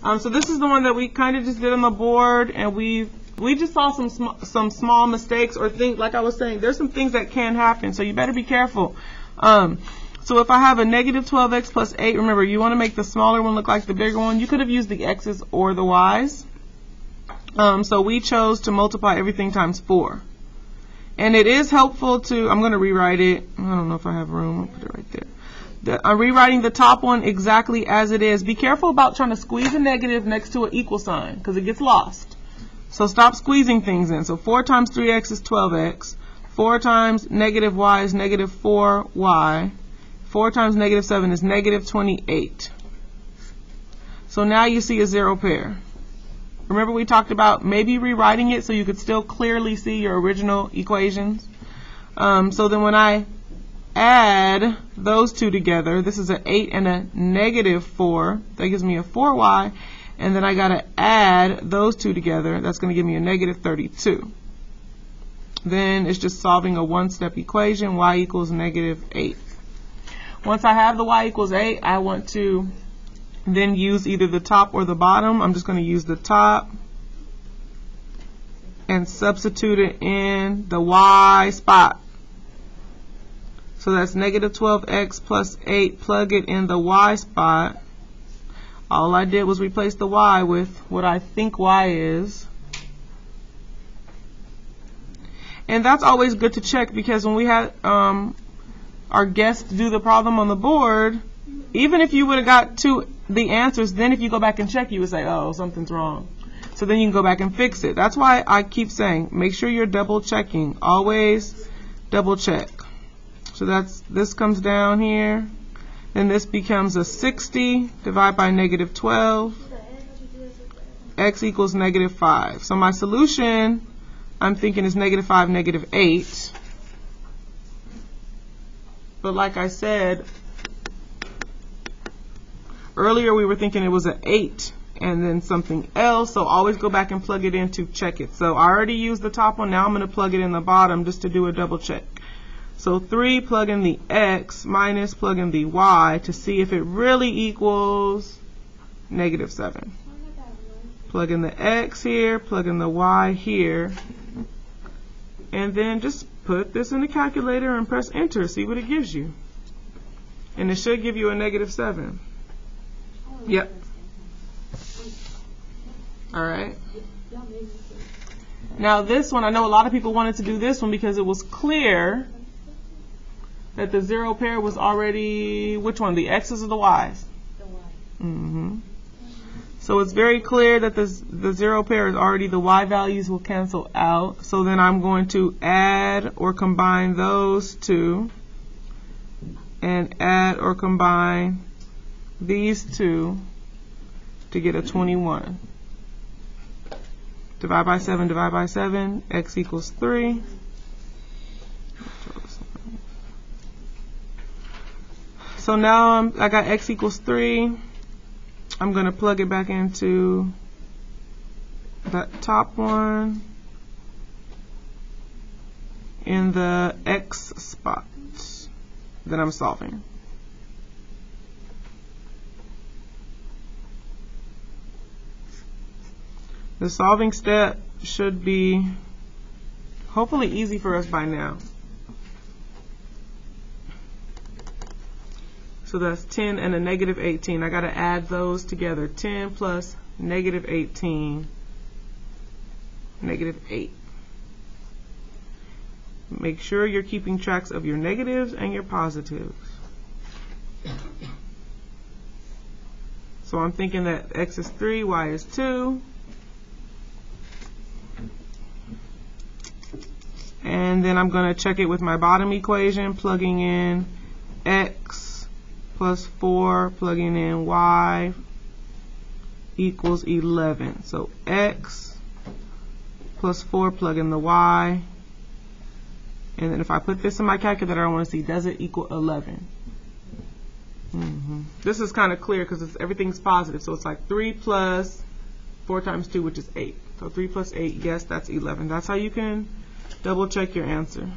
So this is the one that we kind of just did on the board, and we just saw some small mistakes or things. Like I was saying, there's some things that can happen, so you better be careful. So if I have a negative 12x plus 8, remember, you want to make the smaller one look like the bigger one. You could have used the x's or the y's. So we chose to multiply everything times 4. And it is helpful to, I'm going to rewrite it. I don't know if I have room. I'll put it right there. I'm rewriting the top one exactly as it is. Be careful about trying to squeeze a negative next to an equal sign because it gets lost. So stop squeezing things in. So 4 times 3x is 12x. 4 times negative y is negative 4y. 4 times negative 7 is negative 28. So now you see a zero pair. Remember we talked about maybe rewriting it so you could still clearly see your original equations. So then when I add those two together, this is an 8 and a negative 4. That gives me a 4y. And then I got to add those two together. That's going to give me a negative 32. Then it's just solving a one-step equation, y equals negative 8. Once I have the y equals 8, I want to then use either the top or the bottom. I'm just going to use the top and substitute it in the y spot. So that's negative 12x plus 8. Plug it in the y spot. All I did was replace the y with what I think y is. And that's always good to check because when we had our guests do the problem on the board, even if you would have got the answers, then if you go back and check, you would say, oh, something's wrong. So then you can go back and fix it. That's why I keep saying, make sure you're double checking. Always double check. So this comes down here. Then this becomes a 60 divided by negative 12. X equals negative 5. So my solution, I'm thinking, is negative 5, negative 8. But like I said, earlier we were thinking it was an 8 and then something else. So always go back and plug it in to check it. So I already used the top one. Now I'm going to plug it in the bottom just to do a double check. So 3, plug in the x, minus plug in the y to see if it really equals negative 7. Plug in the x here, plug in the y here, and then just put this in the calculator and press enter, see what it gives you. And it should give you a negative 7. Yep. Alright. Now this one, I know a lot of people wanted to do this one because it was clear that the zero pair was already, which one, the x's or the y's? The y. So it's very clear that the zero pair is already, the y values will cancel out. So then I'm going to add or combine those two and add or combine these two to get a 21. Divide by 7, divide by 7, x equals 3. So now I got x equals 3. I'm going to plug it back into that top one in the x spot that I'm solving. The solving step should be hopefully easy for us by now. So that's 10 and a negative 18. I got to add those together. 10 plus negative 18, negative 8. Make sure you're keeping tracks of your negatives and your positives. So I'm thinking that x is 3, y is 2. And then I'm going to check it with my bottom equation, plugging in x plus 4, plugging in y equals 11. So x plus 4, plug in the y. And then if I put this in my calculator, I want to see, does it equal 11? This is kind of clear because everything's positive. So it's like 3 plus 4 times 2, which is 8. So 3 plus 8, yes, that's 11. That's how you can double check your answer.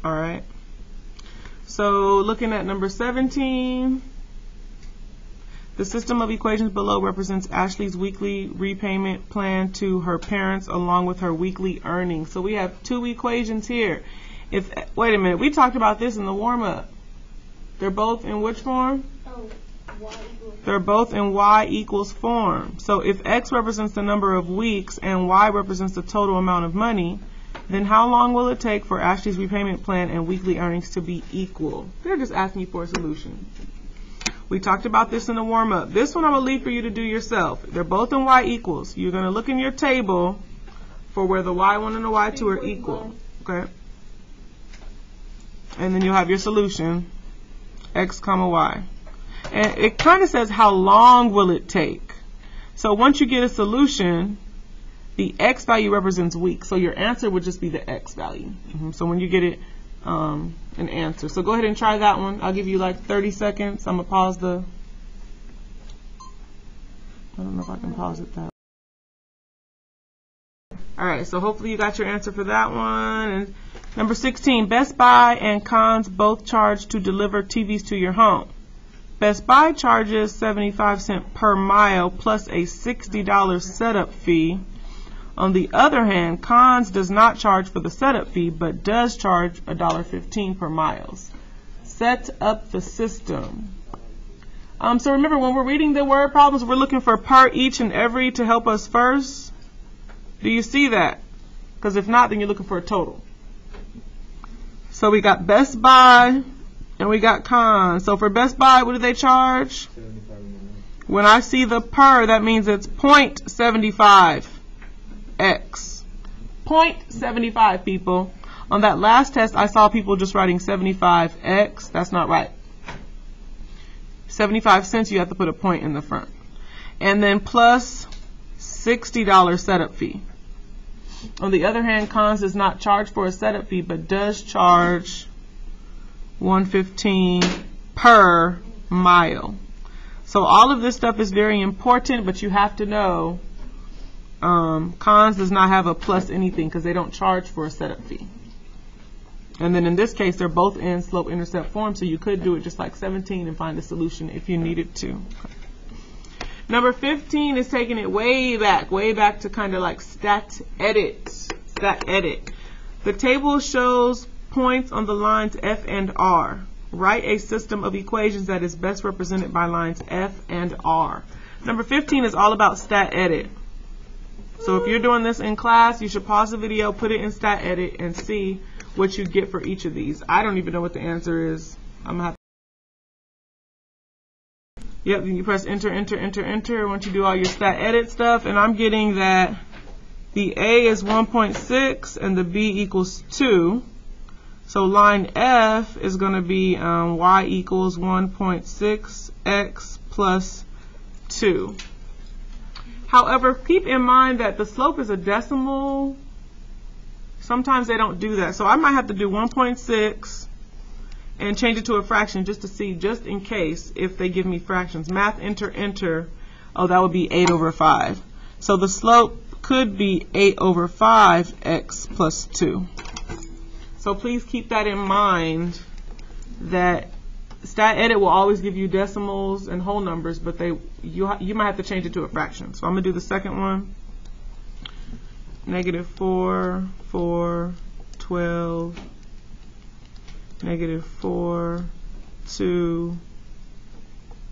Alright. So looking at number 17, the system of equations below represents Ashley's weekly repayment plan to her parents along with her weekly earnings. So we have two equations here. Wait a minute, we talked about this in the warm-up. They're both in which form? They're both in y equals form. So if x represents the number of weeks and y represents the total amount of money, then how long will it take for Ashley's repayment plan and weekly earnings to be equal? They're just asking you for a solution. We talked about this in the warm-up. This one I will leave for you to do yourself. They're both in y equals. You're going to look in your table for where the y1 and the y2 are equal. Okay? And then you'll have your solution, x comma y. And it kind of says how long will it take. So once you get a solution, the x value represents weeks. So your answer would just be the x value. So when you get it, an answer. So go ahead and try that one. I'll give you like 30 seconds. I'm going to pause I don't know if I can pause it that. Alright, so hopefully you got your answer for that one. And number 16, Best Buy and Conn's both charge to deliver TVs to your home. Best Buy charges 75 cents per mile plus a $60 setup fee. On the other hand, Conn's does not charge for the setup fee, but does charge $1.15 per mile. Set up the system. So remember, when we're reading the word problems, we're looking for per, each, and every to help us first. Do you see that? Because if not, then you're looking for a total. So we got Best Buy and we got Conn's. So for Best Buy, what do they charge? When I see the per, that means it's 0.75 x. 0.75, people. On that last test, I saw people just writing 75x. That's not right. 75 cents, you have to put a point in the front. And then plus $60 setup fee. On the other hand, Conn's does not charge for a setup fee, but does charge $1.15 per mile. So all of this stuff is very important, but you have to know Conn's does not have a plus anything because they don't charge for a setup fee. And then in this case, they're both in slope-intercept form, so you could do it just like 17 and find a solution if you needed to. Number 15 is taking it way back to kind of like stat edit. The table shows points on the lines F and R. Write a system of equations that is best represented by lines F and R. Number 15 is all about stat edit. So if you're doing this in class, you should pause the video, put it in stat edit, and see what you get for each of these. I don't even know what the answer is. I'm gonna have to. Yep, then you press enter, enter, enter, enter once you do all your stat edit stuff, and I'm getting that the A is 1.6 and the B equals 2. So line F is going to be y equals 1.6x plus 2. However, keep in mind that the slope is a decimal. Sometimes they don't do that. So I might have to do 1.6 and change it to a fraction just to see, just in case, if they give me fractions. Math, enter, enter. Oh, that would be 8 over 5. So the slope could be 8 over 5x plus 2. So please keep that in mind, that stat edit will always give you decimals and whole numbers, but you might have to change it to a fraction. So I'm going to do the second one. Negative 4, 4, 12, negative 4, 2,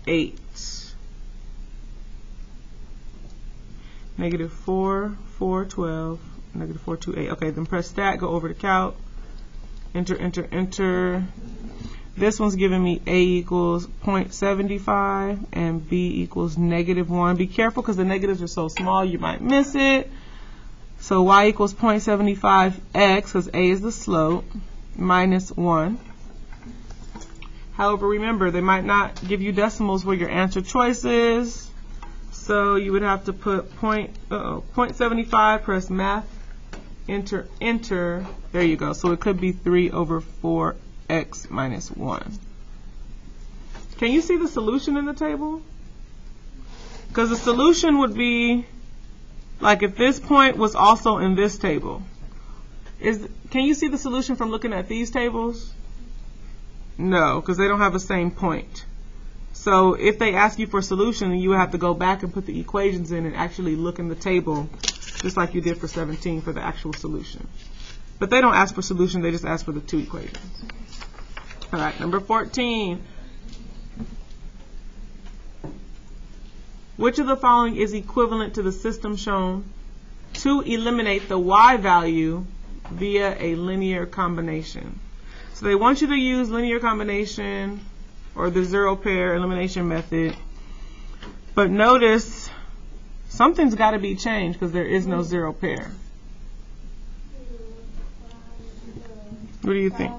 8. Negative 4, 4, 12, negative 4, 2, 8. Okay, then press stat, go over to calc. Enter, enter, enter. This one's giving me A equals 0.75 and B equals negative 1. Be careful because the negatives are so small you might miss it. So y equals 0.75x, because A is the slope, minus 1. However, remember, they might not give you decimals where your answer choice is. So you would have to put 0.75, press math, enter, enter. There you go. So it could be 3 over 4x minus 1. Can you see the solution in the table? Because the solution would be like if this point was also in this table. Can you see the solution from looking at these tables? No, because they don't have the same point. So if they ask you for a solution, you would have to go back and put the equations in and actually look in the table, just like you did for 17 for the actual solution. But they don't ask for solution, they just ask for the two equations. All right, number 14. Which of the following is equivalent to the system shown to eliminate the y value via a linear combination? So they want you to use linear combination or the zero pair elimination method. But notice something's got to be changed because there is no zero pair. What do you think?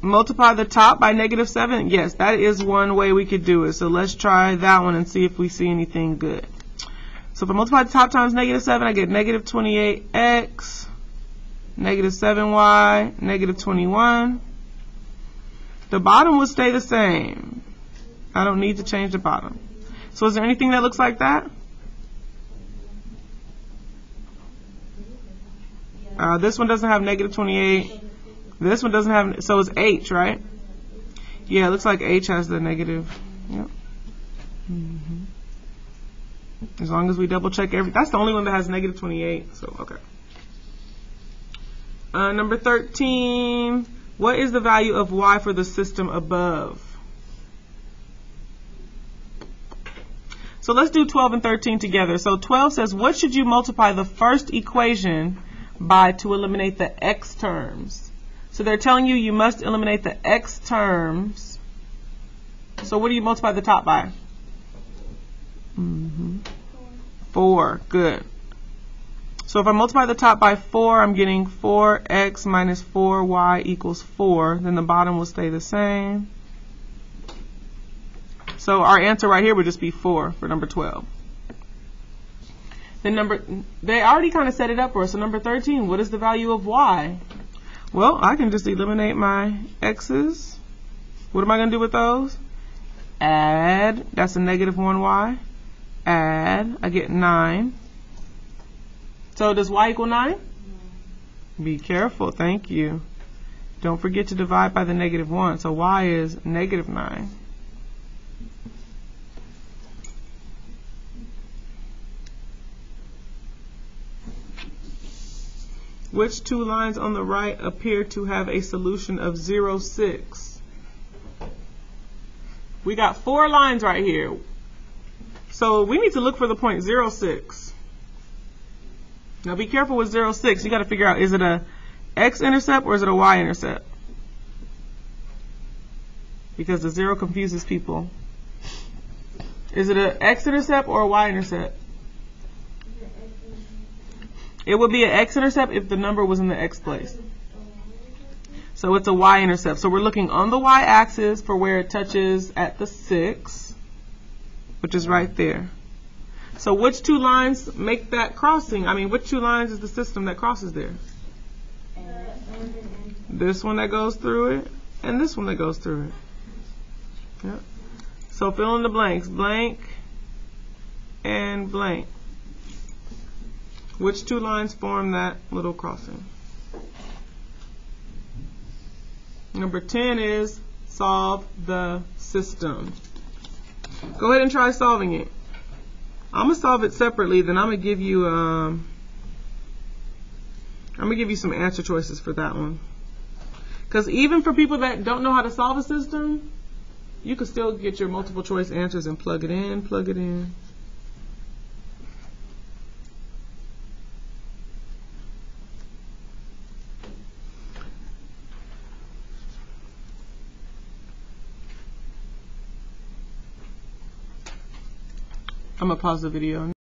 Multiply the top by -7? Yes, that is one way we could do it. So let's try that one and see if we see anything good. So if I multiply the top times -7, I get -28x, -7y, -21. The bottom will stay the same. I don't need to change the bottom. So is there anything that looks like that? This one doesn't have -28. This one doesn't have, so it's H, right? Yeah, it looks like H has the negative. Yep. As long as we double check that's the only one that has -28, so okay. Number 13, what is the value of y for the system above? So let's do 12 and 13 together. So 12 says, what should you multiply the first equation by to eliminate the x terms? So they're telling you you must eliminate the x terms. So what do you multiply the top by? 4. Good. So if I multiply the top by 4, I'm getting 4x minus 4y equals 4. Then the bottom will stay the same. So our answer right here would just be 4 for number 12. Then they already kind of set it up for us. So number 13, what is the value of y? Well, I can just eliminate my x's. What am I going to do with those? Add, that's a -1y. Add, I get 9. So does y equal 9? No. Be careful, thank you. Don't forget to divide by the -1. So y is -9. Which two lines on the right appear to have a solution of 0, 6? We got 4 lines right here. So we need to look for the point 0, 6. Now be careful with 0, 6. You got to figure out, is it a x-intercept or is it a y-intercept? Because the 0 confuses people. Is it an x-intercept or a y-intercept? It would be an x-intercept if the number was in the x place. So it's a y-intercept. So we're looking on the y-axis for where it touches at the 6, which is right there. So which two lines make that crossing? I mean, which two lines is the system that crosses there? This one that goes through it, and this one that goes through it. Yep. So fill in the blanks. Blank and blank. Which two lines form that little crossing? Number 10 is solve the system. Go ahead and try solving it. I'm gonna solve it separately. Then I'm gonna give you some answer choices for that one. Because even for people that don't know how to solve a system, you can still get your multiple choice answers and plug it in, plug it in. I'm going to pause the video.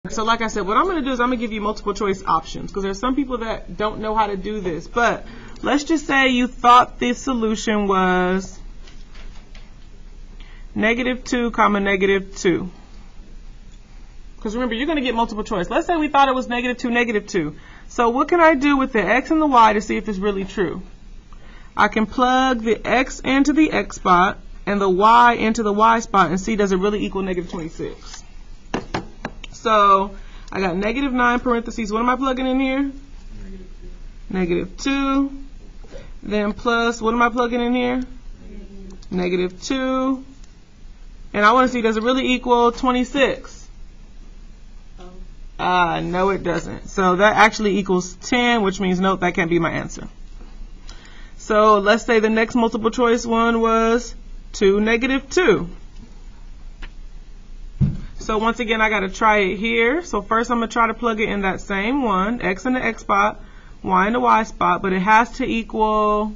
So like I said, what I'm going to do is I'm going to give you multiple choice options because there's some people that don't know how to do this. But let's just say you thought the solution was -2, -2. Because remember, you're going to get multiple choice. Let's say we thought it was -2, -2. So what can I do with the x and the y to see if it's really true? I can plug the x into the x spot and the y into the y spot and see, does it really equal -26? So I got -9 parentheses. What am I plugging in here? -2. Then plus, what am I plugging in here? Negative 2. And I want to see, does it really equal 26? No, it doesn't. So that actually equals 10, which means nope, that can't be my answer. So let's say the next multiple choice one was 2, negative 2. So once again, I got to try it here. So first I'm going to try to plug it in that same one, x in the x spot, y in the y spot, but it has to equal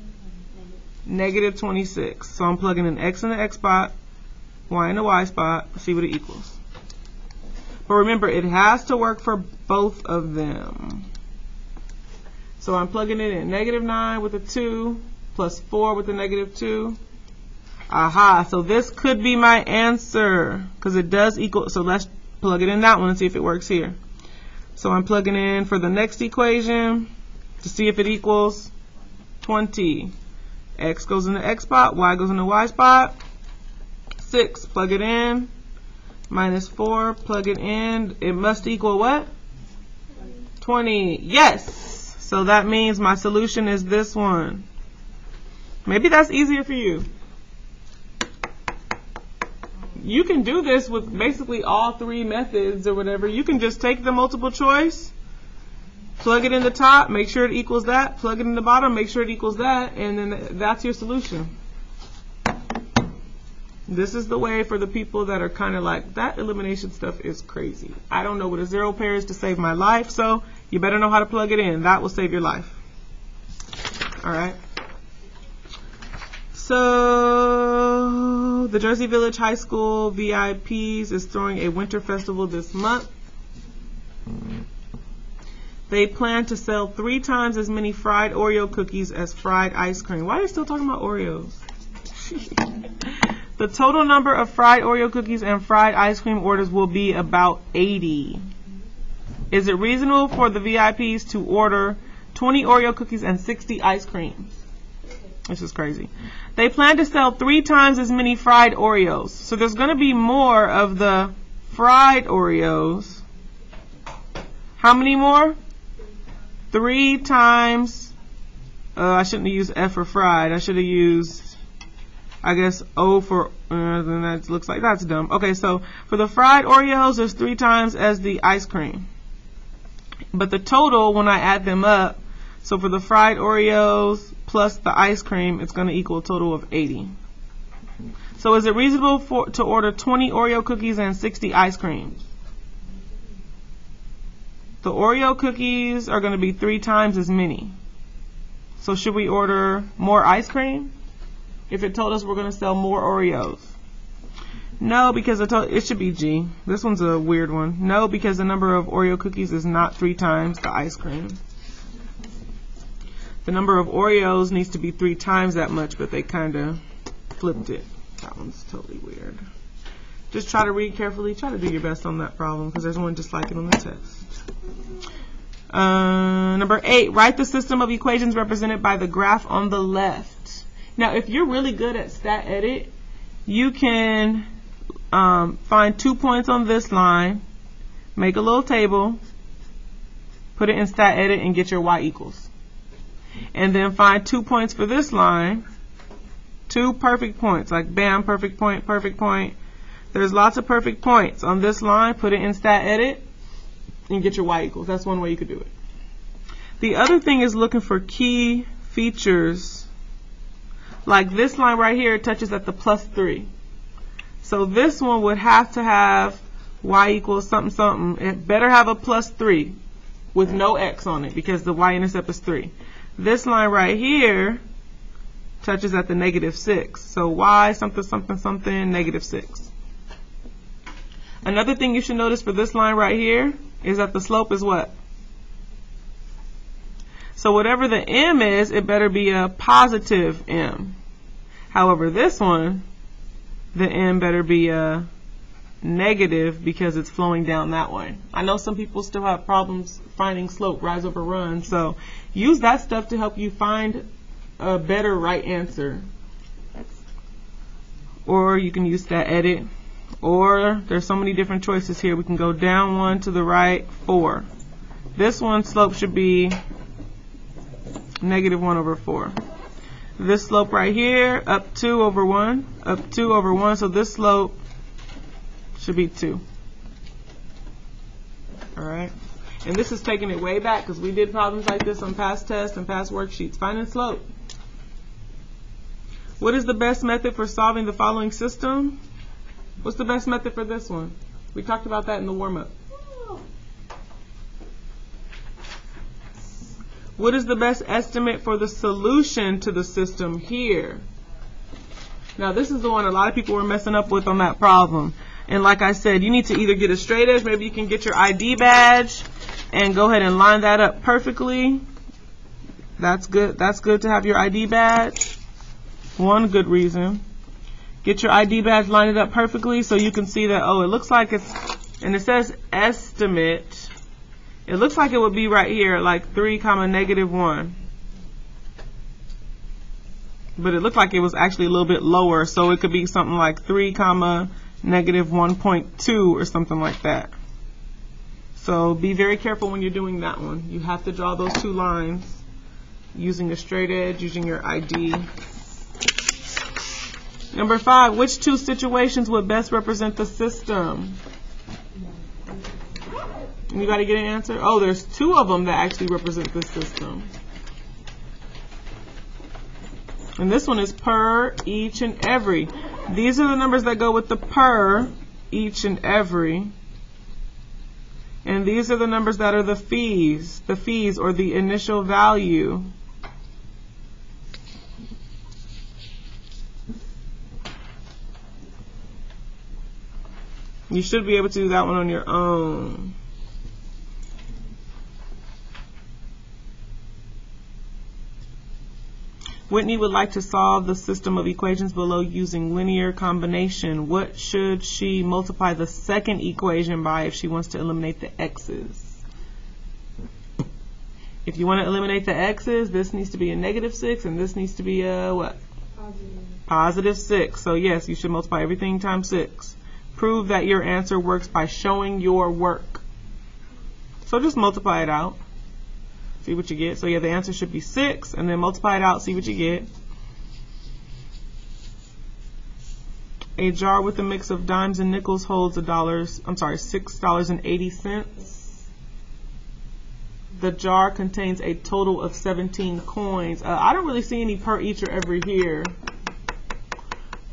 negative 26. So I'm plugging in x in the x spot, y in the y spot, see what it equals. But remember, it has to work for both of them. So I'm plugging it in negative 9 with a 2 plus 4 with a negative 2. Aha, so this could be my answer because it does equal. So let's plug it in that one and see if it works here. So I'm plugging in for the next equation to see if it equals 20. X goes in the x spot, y goes in the y spot. 6, plug it in. Minus 4, plug it in. It must equal what? 20. Yes! So that means my solution is this one. Maybe that's easier for you. You can do this with basically all 3 methods or whatever. You can just take the multiple choice, plug it in the top, make sure it equals that, plug it in the bottom, make sure it equals that, and then that's your solution. This is the way for the people that are kind of like, that elimination stuff is crazy. I don't know what a 0 pair is to save my life, so you better know how to plug it in. That will save your life. All right. So the Jersey Village High School VIPs is throwing a winter festival this month. They plan to sell 3 times as many fried Oreo cookies as fried ice cream. Why are you still talking about Oreos? The total number of fried Oreo cookies and fried ice cream orders will be about 80. Is it reasonable for the VIPs to order 20 Oreo cookies and 60 ice creams? This is crazy. They plan to sell 3 times as many fried Oreos. So there's going to be more of the fried Oreos. How many more? 3 times. I shouldn't have used F for fried. I should have used, I guess, O for, then that looks like that's dumb. Okay, so for the fried Oreos, there's 3 times as the ice cream. But the total, when I add them up, so for the fried Oreos plus the ice cream, it's going to equal a total of 80. So is it reasonable to order 20 Oreo cookies and 60 ice creams? The Oreo cookies are going to be 3 times as many. So should we order more ice cream if it told us we're going to sell more Oreos? No, because it should be G. This one's a weird one. No, because the number of Oreo cookies is not 3 times the ice cream. The number of Oreos needs to be 3 times that much, but they kind of flipped it. That one's totally weird. Just try to read carefully. Try to do your best on that problem because there's one just like it on the test. Number 8, write the system of equations represented by the graph on the left. Now, if you're really good at stat edit, you can find 2 points on this line, make a little table, put it in stat edit, and get your y equals. And then find 2 points for this line, 2 perfect points, like bam, perfect point, perfect point. There's lots of perfect points on this line, put it in stat edit, and get your y equals. That's one way you could do it. The other thing is looking for key features. Like this line right here touches at the plus 3. So this one would have to have y equals something something. It better have a plus 3 with no x on it because the y-intercept is 3. This line right here touches at the negative 6. So y something something something negative 6. Another thing you should notice for this line right here is that the slope is what? So whatever the m is, it better be a positive m. However, this one, the m better be a negative because it's flowing down that way. I know some people still have problems finding slope, rise over run, so use that stuff to help you find a better right answer. Or you can use that edit. Or there's so many different choices here. We can go down 1 to the right, 4. This one's slope should be negative 1 over 4. This slope right here, up 2 over 1, up 2 over 1, so this slope should be 2. All right? And this is taking it way back because we did problems like this on past tests and past worksheets. Finding slope. What is the best method for solving the following system? What's the best method for this one? We talked about that in the warm-up. What is the best estimate for the solution to the system here? Now, this is the one a lot of people were messing up with on that problem. And like I said, you need to either get a straight edge, maybe you can get your ID badge and go ahead and line that up perfectly. That's good. That's good to have your ID badge. One good reason. Get your ID badge, line it up perfectly so you can see that, oh, it looks like it's, and it says estimate. It looks like it would be right here, like 3, -1. But it looked like it was actually a little bit lower, so it could be something like 3, -1.2 or something like that. So be very careful when you're doing that one. You have to draw those 2 lines using a straight edge, using your ID. Number 5, which 2 situations would best represent the system? Anybody get an answer? Oh, there's 2 of them that actually represent the system. And this one is per, each, and every. These are the numbers that go with the per, each, and every. And these are the numbers that are the fees or the initial value. You should be able to do that one on your own. Whitney would like to solve the system of equations below using linear combination. What should she multiply the second equation by if she wants to eliminate the x's? If you want to eliminate the x's, this needs to be a -6 and this needs to be a what? Positive 6. So yes, you should multiply everything times 6. Prove that your answer works by showing your work. So just multiply it out. See what you get. So yeah, the answer should be 6, and then multiply it out, see what you get. A jar with a mix of dimes and nickels holds $6.80. The jar contains a total of 17 coins. I don't really see any per, each, or every here.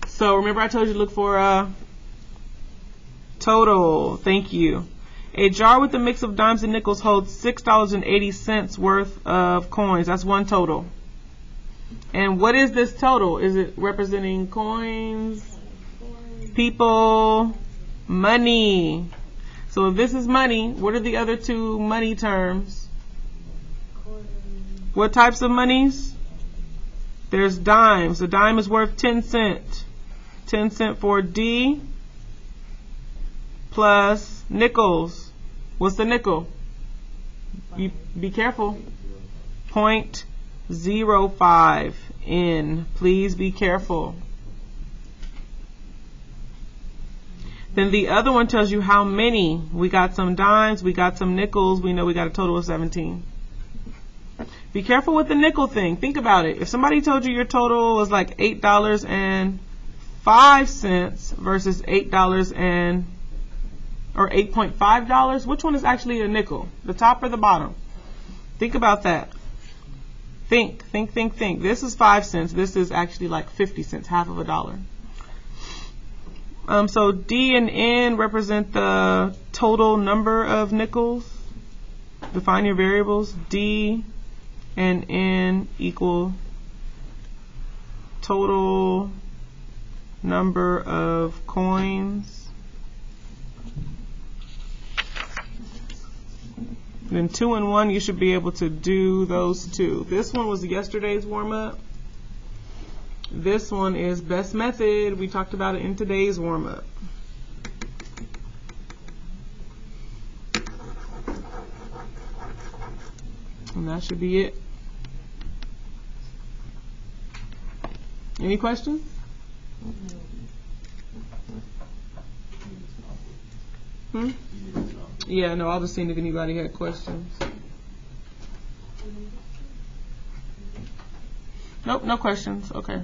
So remember I told you to look for a total. Thank you. A jar with a mix of dimes and nickels holds $6.80 worth of coins. That's one total. And what is this total? Is it representing coins, people, money? So if this is money, what are the other 2 money terms? What types of monies? There's dimes. A dime is worth 10 cents. 10 cents for D plus nickels. What's the nickel? You be careful. 0.05 N. Please be careful. Then the other one tells you how many. We got some dimes, we got some nickels, we know we got a total of 17. Be careful with the nickel thing. Think about it. If somebody told you your total was like $8.05 versus $8 or $8.5, which one is actually a nickel? The top or the bottom? Think about that. Think. This is 5 cents. This is actually like 50 cents, half of a dollar. So D and N represent the total number of nickels. Define your variables. D and N equal total number of coins. Then 2 and 1, you should be able to do those 2. This one was yesterday's warm-up. This one is best method. We talked about it in today's warm-up. And that should be it. Any questions? Yeah, no, I was seeing if anybody had questions. Nope, no questions. Okay.